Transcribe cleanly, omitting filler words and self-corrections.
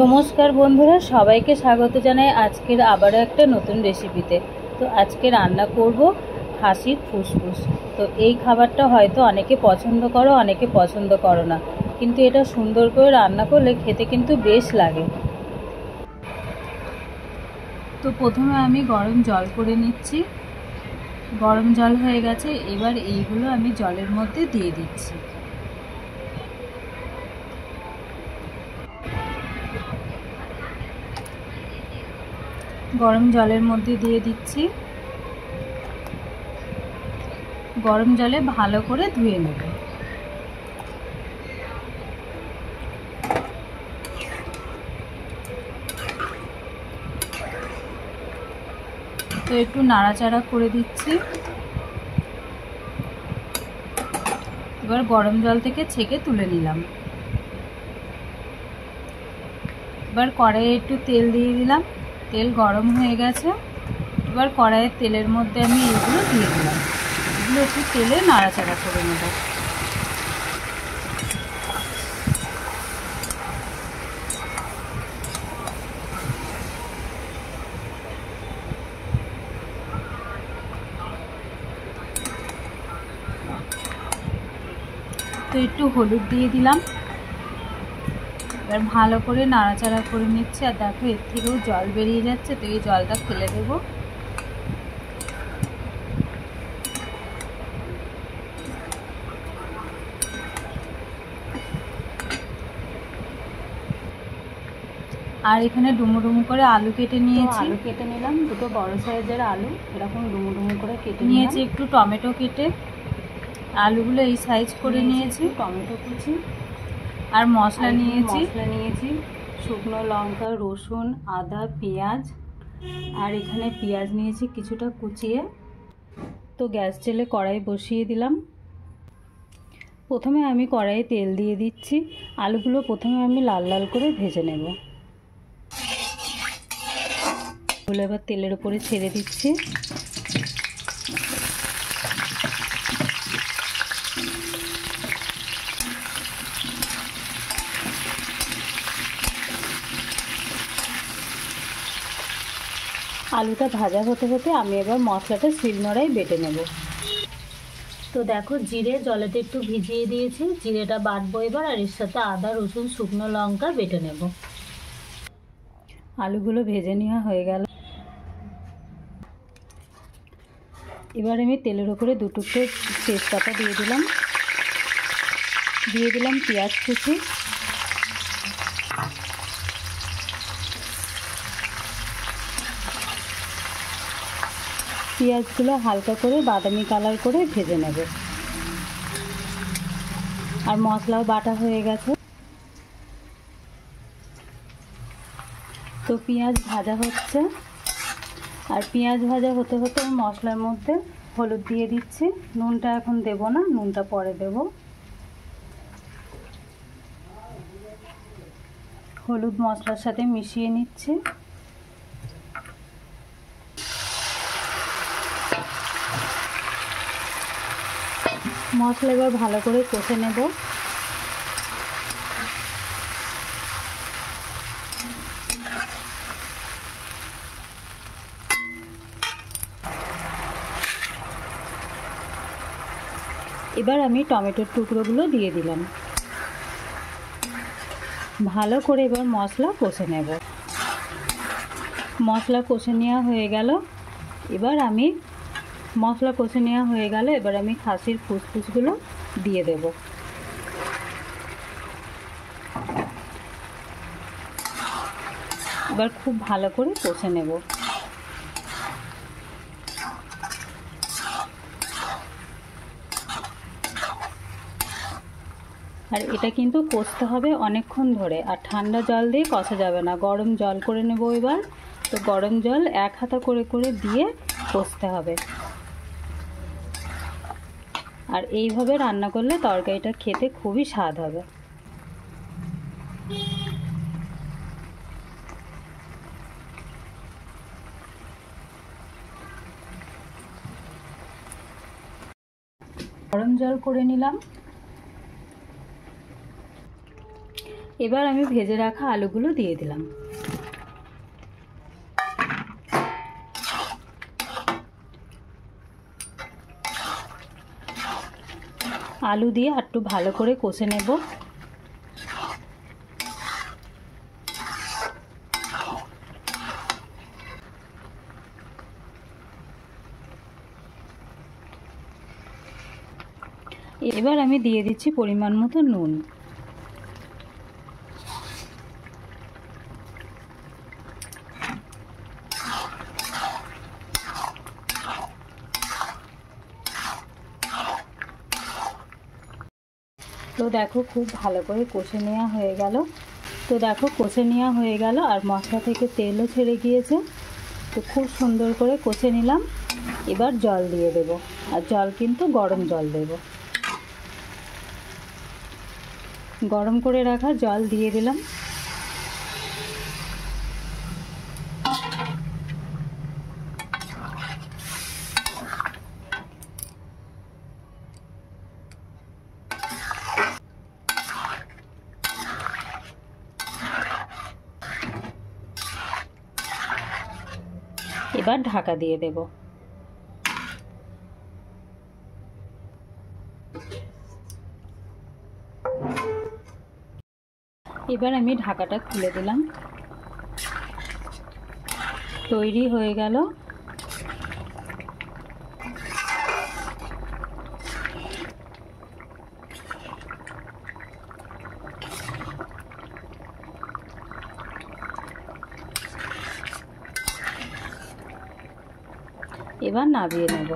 নমস্কার বন্ধুরা, সবাইকে স্বাগত জানাই আজকের আবারও একটা নতুন রেসিপিতে। তো আজকে রান্না করব খাসির ফুসফুস। তো এই খাবারটা হয়তো অনেকে পছন্দ করো, অনেকে পছন্দ করো না, কিন্তু এটা সুন্দর করে রান্না করলে খেতে কিন্তু বেশ লাগে। তো প্রথমে আমি গরম জল করে নিচ্ছি। গরম জল হয়ে গেছে, এবার এইগুলো আমি জলের মধ্যে দিয়ে দিচ্ছি। গরম জলের মধ্যে দিয়ে দিচ্ছি। গরম জলে ভালো করে ধুয়ে নেব। তো একটু নাড়াচাড়া করে দিচ্ছি। এবার গরম জল থেকে ছেঁকে তুলে নিলাম। এবার কড়াইয়ে একটু তেল দিয়ে দিলাম। তেল গরম হয়ে গেছে। এবার কড়াইয়ের তেলের মধ্যে আমি এগুলো দিয়ে দিলাম। এগুলো একটু তেলে নাড়াচাড়া করে নেব। তো একটু হলুদ দিয়ে দিলাম। এবার ভালো করে নাড়াচাড়া করে নিচ্ছে। আর দেখো, এর থেকেও জল বেরিয়ে যাচ্ছে, তো এই জলটা ফেলে দেব। আর এখানে ডুমো ডুমো করে আলু কেটে নিয়েছি। আলু কেটে নিলাম, দুটো বড় সাইজের আলু এরকম ডুমো ডুমো করে কেটে নিয়েছি। একটু টমেটো কেটে আলুগুলো এই সাইজ করে নিয়েছি। টমেটো কুচি আর মশলা নিয়েছি শুকনো লঙ্কা, রসুন, আদা, পেঁয়াজ। আর এখানে পেঁয়াজ নিয়েছি কিছুটা কুচিয়ে। তো গ্যাস জেলে কড়াই বসিয়ে দিলাম। প্রথমে আমি কড়াইয়ে তেল দিয়ে দিচ্ছি। আলুগুলো প্রথমে আমি লাল লাল করে ভেজে নেব। এবার তেলের উপরে ছেড়ে দিচ্ছি। আলুটা ভাজা হতে হতে আমি এবার মশলাটা শিলনোড়ায় বেটে নেব। তো দেখো, জিরে জলেতে একটু ভিজিয়ে দিয়েছি। জিরেটা বাটবো এবার, আর এর সাথে আদা, রসুন, শুকনো লঙ্কা বেটে নেব। আলুগুলো ভেজে নেওয়া হয়ে গেল। এবার আমি তেলের উপরে দুটো তেজপাতা দিয়ে দিলাম। পেঁয়াজ কুচি। পেঁয়াজগুলো হালকা করে বাদামি কালার করে ভেজে নেব। আর মশলাও বাটা হয়ে গেছে। তো পেঁয়াজ ভাজা হচ্ছে। আর পেঁয়াজ ভাজা হতে হতে আমি মশলার মধ্যে হলুদ দিয়ে দিচ্ছি। নুনটা এখন দেব না, নুনটা পরে দেব। হলুদ মশলার সাথে মিশিয়ে নিচ্ছি। মশলা এবার ভালো করে কষে নেব। এবার আমি টমেটোর টুকরোগুলো দিয়ে দিলাম। ভালো করে এবার মশলা কষে নেব। মশলা কষে নেওয়া হয়ে গেল। এবার আমি খাসির ফুসফুসগুলো দিয়ে দেব। এবার খুব ভালো করে কষে নেব। আর এটা কিন্তু কষতে হবে অনেকক্ষণ ধরে। আর ঠান্ডা জল দিয়ে কষা যাবে না, গরম জল করে নেব এবার। তো গরম জল এক হাতা করে করে দিয়ে কষতে হবে। আর এইভাবে রান্না করলে তরকারিটা খেতে খুবই স্বাদ হবে। গরম জল করে নিলাম। এবার আমি ভেজে রাখা আলুগুলো দিয়ে দিলাম। আলু দিয়ে একটু ভালো করে কষে নেব। এবার আমি দিয়ে দিচ্ছি পরিমাণ মতো নুন। তো দেখো খুব ভালো করে কষে নেওয়া হয়ে গেল। আর মশলা থেকে তেলও ছেড়ে গিয়েছে। তো খুব সুন্দর করে কষে নিলাম। এবার জল দিয়ে দেব, আর জল কিন্তু গরম জল দেব। গরম করে রাখা জল দিয়ে দিলাম। এবার ঢাকা দিয়ে দেব। এবার আমি ঢাকাটা খুলে দিলাম। তৈরি হয়ে গেল। এবার নামিয়ে নেব।